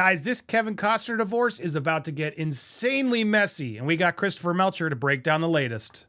Guys, this Kevin Costner divorce is about to get insanely messy, and we got Christopher Melcher to break down the latest.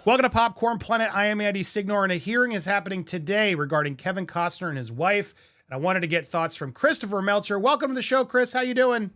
Welcome to Popcorn Planet. I am Andy Signore, and a hearing is happening today regarding Kevin Costner and his wife. And I wanted to get thoughts from Christopher Melcher. Welcome to the show, Chris. How you doing?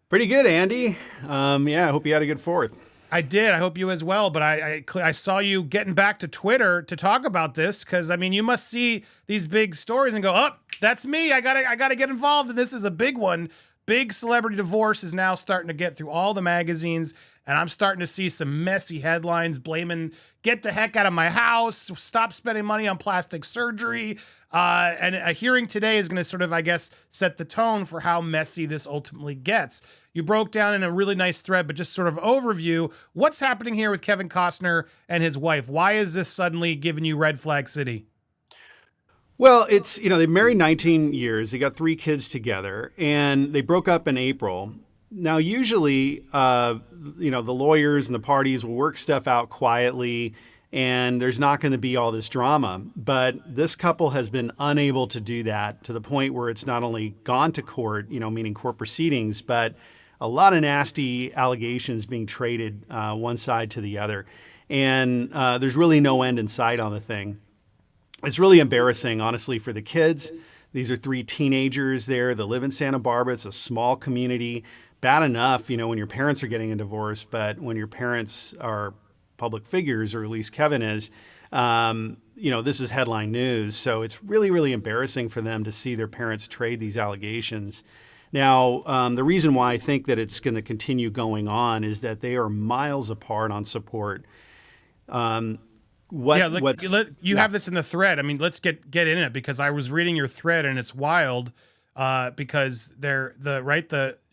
Pretty good, Andy. I hope you had a good Fourth. I did. I hope you as well. But I saw you getting back to Twitter to talk about this because, I mean, you must see these big stories and go, oh, that's me. I gotta get involved. And this is a big one. Big celebrity divorce is now starting to get through all the magazines. And I'm starting to see some messy headlines blaming, get the heck out of my house, stop spending money on plastic surgery. And a hearing today is going to sort of, I guess, set the tone for how messy this ultimately gets. You broke down in a really nice thread, but just sort of overview, what's happening here with Kevin Costner and his wife? Why is this suddenly giving you red flag city? Well, it's, they married 19 years. They got 3 kids together, and they broke up in April. Now, usually, the lawyers and the parties will work stuff out quietly, and there's not going to be all this drama. But this couple has been unable to do that to the point where it's not only gone to court, meaning court proceedings, but a lot of nasty allegations being traded one side to the other. And there's really no end in sight on the thing. It's really embarrassing, honestly, for the kids. These are 3 teenagers there that live in Santa Barbara. It's a small community. Bad enough, when your parents are getting a divorce, but when your parents are public figures, or at least Kevin is, this is headline news. So it's really, really embarrassing for them to see their parents trade these allegations. Now, the reason why I think that it's going to continue going on is that they are miles apart on support. You have this in the thread. I mean, let's get in it, because I was reading your thread and it's wild. Because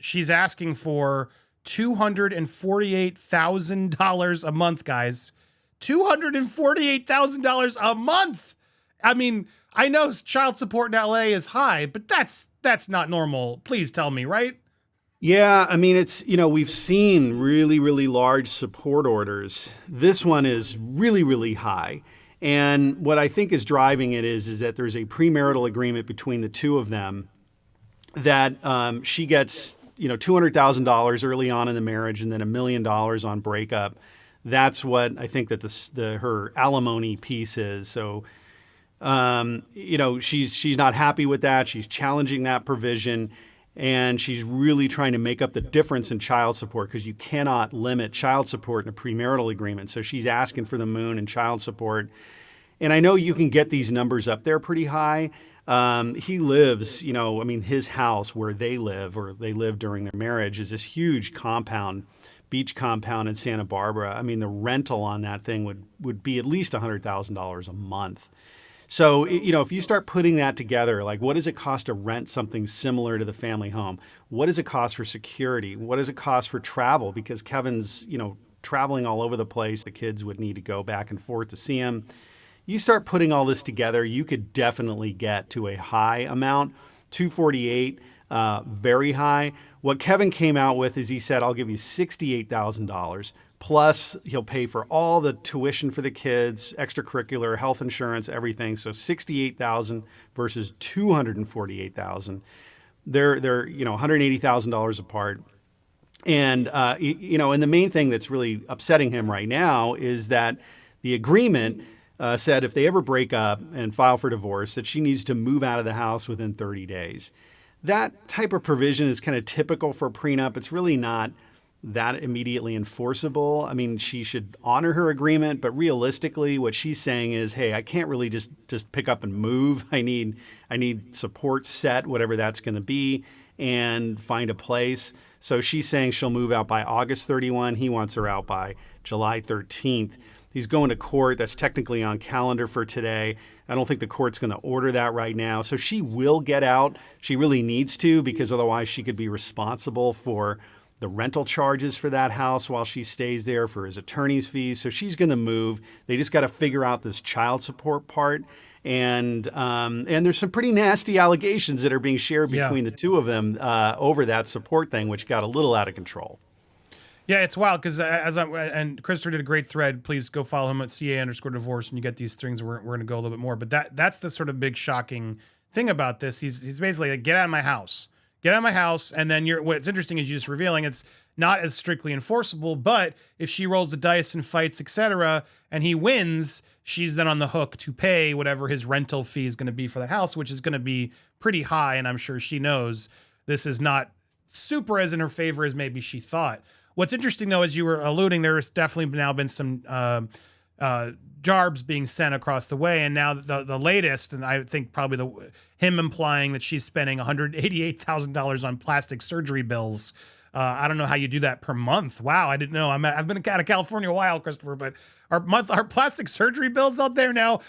she's asking for $248,000 a month, guys. $248,000 a month. I mean, I know child support in LA is high, but that's not normal. Please tell me, right? Yeah, I mean, it's, we've seen really, really large support orders. This one is really, really high. And what I think is driving it is that there's a premarital agreement between the two of them that she gets, $200,000 early on in the marriage and then $1 million on breakup. That's what I think that her alimony piece is. So, she's not happy with that. She's challenging that provision, and she's really trying to make up the difference in child support, because you cannot limit child support in a premarital agreement. So she's asking for the moon in child support. And I know you can get these numbers up there pretty high. He lives, his house where they live, or they lived during their marriage, is this huge compound, beach compound in Santa Barbara. I mean, the rental on that thing would be at least $100,000 a month. So, if you start putting that together, like, what does it cost to rent something similar to the family home? What does it cost for security? What does it cost for travel? Because Kevin's, traveling all over the place. The kids would need to go back and forth to see him. You start putting all this together, you could definitely get to a high amount. 248, very high. What Kevin came out with is he said, I'll give you $68,000, plus he'll pay for all the tuition for the kids, extracurricular, health insurance, everything. So $68,000 versus $248,000. They're $180,000 apart. And and the main thing that's really upsetting him right now is that the agreement said if they ever break up and file for divorce, that she needs to move out of the house within 30 days. That type of provision is kind of typical for a prenup. It's really not that immediately enforceable. I mean, she should honor her agreement, but realistically, what she's saying is, hey, I can't really just pick up and move. I need support set, whatever that's going to be, and find a place. So she's saying she'll move out by August 31. He wants her out by July 13th. He's going to court. That's technically on calendar for today. I don't think the court's going to order that right now. So she will get out. She really needs to, because otherwise she could be responsible for the rental charges for that house while she stays there, for his attorney's fees. So she's going to move. They just got to figure out this child support part. And there's some pretty nasty allegations that are being shared between the two of them over that support thing, which got a little out of control. Yeah, it's wild because and Christopher did a great thread. Please go follow him at @CA_divorce, and you get these things. We're going to go a little bit more, but that's the sort of big shocking thing about this. He's basically like, get out of my house, get out of my house, and then what's interesting is you just revealing it's not as strictly enforceable, but if she rolls the dice and fights, etc., and he wins, she's then on the hook to pay whatever his rental fee is going to be for that house, which is going to be pretty high, and I'm sure she knows this is not super as in her favor as maybe she thought. What's interesting, though, as you were alluding, there's definitely now been some jarbs being sent across the way, and now the latest, and I think probably him implying that she's spending $188,000 on plastic surgery bills. I don't know how you do that per month. Wow, I didn't know. I've been out of California a while, Christopher, but our plastic surgery bills out there now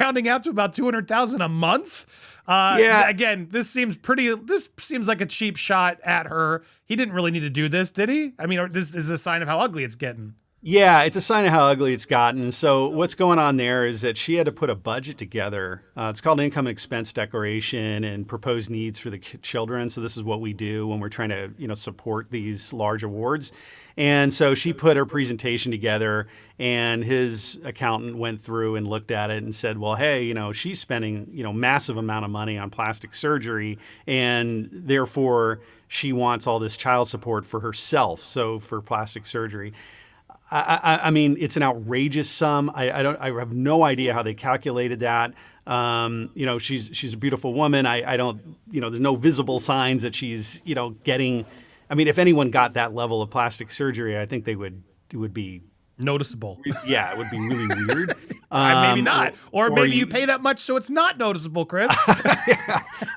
rounding out to about $200,000 a month. Yeah. Again, this seems like a cheap shot at her. He didn't really need to do this, did he? I mean, this is a sign of how ugly it's getting. Yeah, it's a sign of how ugly it's gotten. So what's going on there is that she had to put a budget together. It's called income and expense declaration and proposed needs for the children. So this is what we do when we're trying to, support these large awards. And so she put her presentation together, and his accountant went through and looked at it and said, well, hey, she's spending, massive amount of money on plastic surgery, and therefore she wants all this child support for herself. So for plastic surgery. I mean, it's an outrageous sum. I have no idea how they calculated that. She's a beautiful woman. I don't, there's no visible signs that she's, getting. I mean, if anyone got that level of plastic surgery, I think it would be noticeable. Yeah, it would be really weird. Maybe not. Or maybe you pay that much so it's not noticeable, Chris.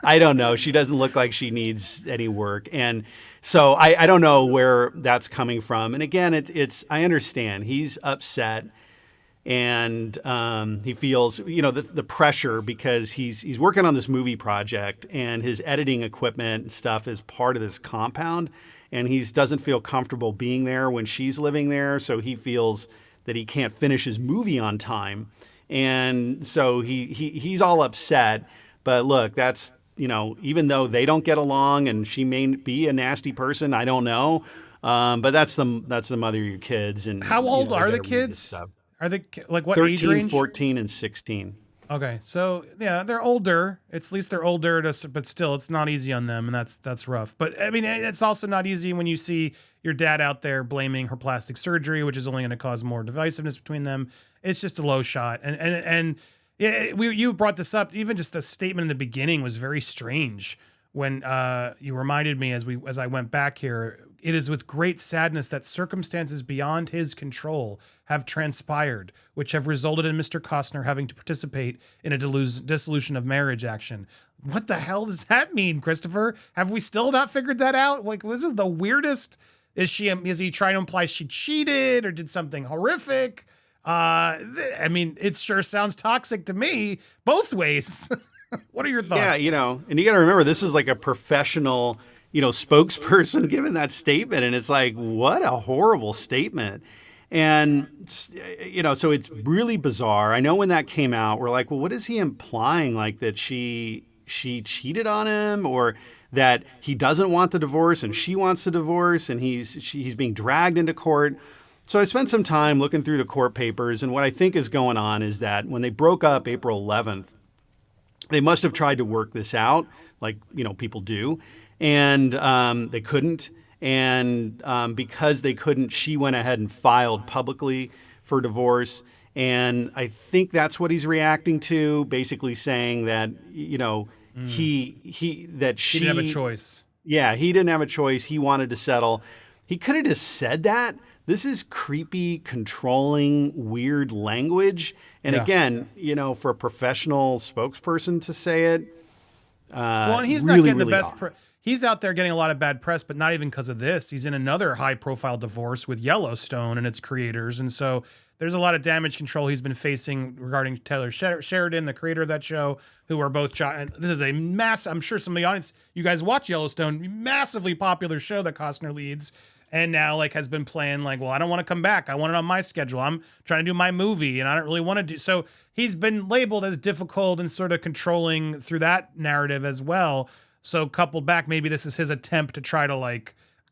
I don't know. She doesn't look like she needs any work. And so I don't know where that's coming from. And again, I understand. He's upset, and he feels, the pressure because he's working on this movie project, and his editing equipment and stuff is part of this compound, and he doesn't feel comfortable being there when she's living there. So he feels that he can't finish his movie on time. And so he's all upset. But look, that's, even though they don't get along and she may be a nasty person, I don't know. But that's the mother of your kids. And how old are the kids? Are they like what 13, age range? 14, and 16. Okay, so yeah, they're older. At least they're older, but still, it's not easy on them, and that's rough. But I mean, it's also not easy when you see your dad out there blaming her plastic surgery, which is only going to cause more divisiveness between them. It's just a low shot, and yeah, you brought this up. Even just the statement in the beginning was very strange when you reminded me as I went back here. It is with great sadness that circumstances beyond his control have transpired, which have resulted in Mr. Costner having to participate in a dissolution of marriage action. What the hell does that mean, Christopher? Have we still not figured that out? Like, this is the weirdest. Is he trying to imply she cheated or did something horrific? I mean, it sure sounds toxic to me both ways. What are your thoughts? Yeah, and you got to remember, this is like a professional spokesperson giving that statement. And it's like, what a horrible statement. And, so it's really bizarre. I know when that came out, we're like, well, what is he implying? Like that she cheated on him, or that he doesn't want the divorce and she wants the divorce, and he's being dragged into court. So I spent some time looking through the court papers. And what I think is going on is that when they broke up April 11th, they must have tried to work this out like, people do. And they couldn't. And because they couldn't, she went ahead and filed publicly for divorce. And I think that's what he's reacting to, basically saying that, he didn't have a choice. Yeah, he didn't have a choice. He wanted to settle. He could have just said that. This is creepy, controlling, weird language. And again, for a professional spokesperson to say it, well, and he's really, not getting really the best. He's out there getting a lot of bad press, but not even because of this. He's in another high-profile divorce with Yellowstone and its creators, and so there's a lot of damage control he's been facing regarding Taylor Sheridan, the creator of that show, who are both. This is a mass. I'm sure some of the audience, you guys watch Yellowstone, massively popular show that Costner leads. And now has been playing well, I don't want to come back. I want it on my schedule. I'm trying to do my movie and I don't really want to do. So he's been labeled as difficult and sort of controlling through that narrative as well. So coupled back, maybe this is his attempt to try to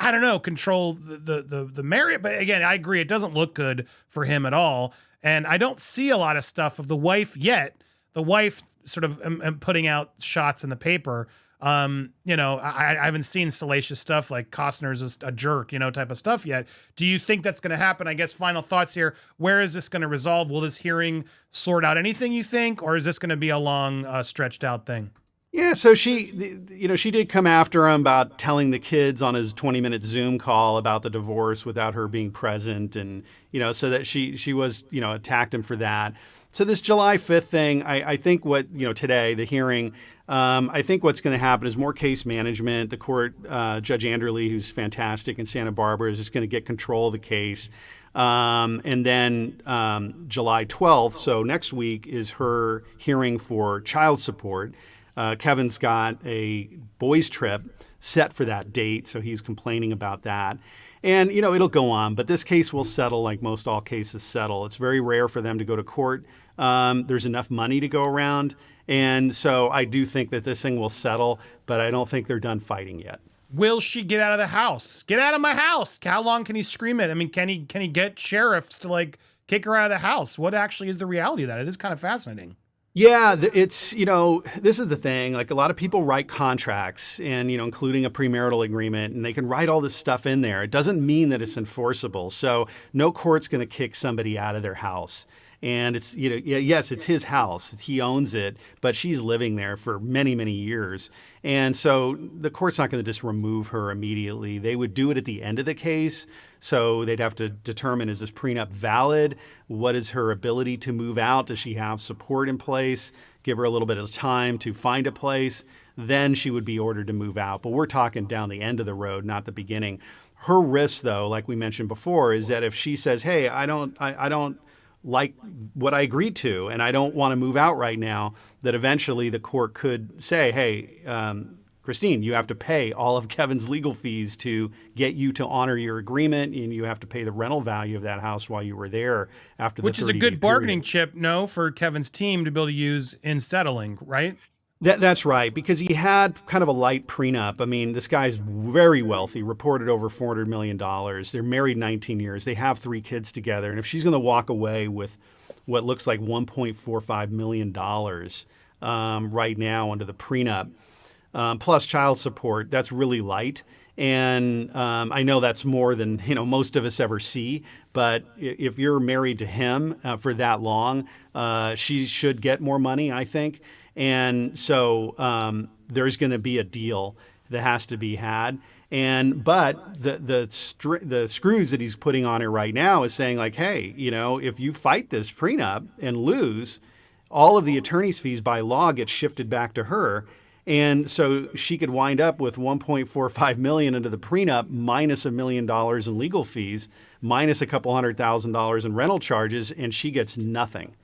I don't know, control the Marriott. But again, I agree. It doesn't look good for him at all. And I don't see a lot of stuff of the wife yet. The wife sort of putting out shots in the paper. You know, I haven't seen salacious stuff like Costner's a jerk, you know, type of stuff yet. Do you think that's going to happen? I guess final thoughts here. Where is this going to resolve? Will this hearing sort out anything you think, or is this going to be a long, stretched out thing? Yeah, so she, you know, she did come after him about telling the kids on his 20-minute Zoom call about the divorce without her being present, and you know, so that she was, you know, attacked him for that. So this July 5th thing, I think what, you know, today, the hearing, I think what's going to happen is more case management. The court, Judge Anderley, who's fantastic in Santa Barbara, is just going to get control of the case. And then July 12th, so next week, is her hearing for child support. Kevin's got a boys' trip set for that date, so he's complaining about that. And, you know, it'll go on, but this case will settle like most all cases settle. It's very rare for them to go to court. There's enough money to go around. And so I do think that this thing will settle, but I don't think they're done fighting yet. Will she get out of the house? Get out of my house. How long can he scream it? I mean, can he get sheriffs to like kick her out of the house? What actually is the reality of that? It is kind of fascinating. Yeah, it's, you know, this is the thing. Like a lot of people write contracts and, you know, including a premarital agreement, and they can write all this stuff in there. It doesn't mean that it's enforceable. So no court's going to kick somebody out of their house. And it's, you know, yes, it's his house. He owns it, but she's living there for many, many years. And so the court's not going to just remove her immediately. They would do it at the end of the case. So they'd have to determine, is this prenup valid? What is her ability to move out? Does she have support in place? Give her a little bit of time to find a place. Then she would be ordered to move out. But we're talking down the end of the road, not the beginning. Her risk, though, like we mentioned before, is that if she says, hey, I don't like what I agreed to, and I don't want to move out right now, that eventually the court could say, hey, Christine, you have to pay all of Kevin's legal fees to get you to honor your agreement, and you have to pay the rental value of that house while you were there after the 30-day period. Which is a good bargaining chip, no, for Kevin's team to be able to use in settling, right? That's right, because he had kind of a light prenup. I mean, this guy's very wealthy, reported over $400 million. They're married 19 years. They have 3 kids together. And if she's going to walk away with what looks like $1.45 million right now under the prenup, plus child support, that's really light. And I know that's more than, you know, most of us ever see. But if you're married to him for that long, she should get more money, I think. And so there's going to be a deal that has to be had. But the screws that he's putting on her right now is saying like, hey, you know, if you fight this prenup and lose, all of the attorney's fees by law get shifted back to her. And so she could wind up with $1.45 million into the prenup minus $1 million in legal fees, minus a couple $100,000 in rental charges, and she gets nothing.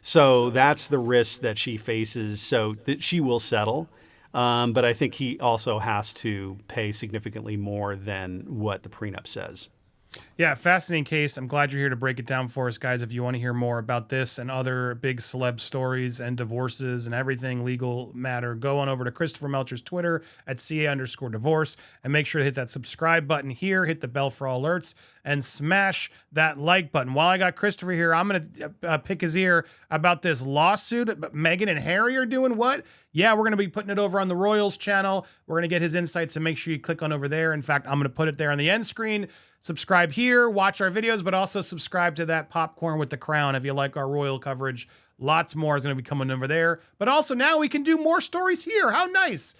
So that's the risk that she faces. So that she will settle, but I think he also has to pay significantly more than what the prenup says. Yeah, fascinating case. I'm glad you're here to break it down for us, guys. If you want to hear more about this and other big celeb stories and divorces and everything legal matter, go on over to Christopher Melcher's Twitter at @CA_divorce and make sure to hit that subscribe button here, hit the bell for all alerts, and smash that like button. While I got Christopher here, I'm going to pick his ear about this lawsuit. Meghan and Harry are doing what? Yeah, we're going to be putting it over on the Royals channel. We're going to get his insights, and make sure you click on over there. In fact, I'm going to put it there on the end screen. Subscribe here, watch our videos, but also subscribe to that Popcorn with the Crown if you like our royal coverage. Lots more is going to be coming over there. But also now we can do more stories here. How nice.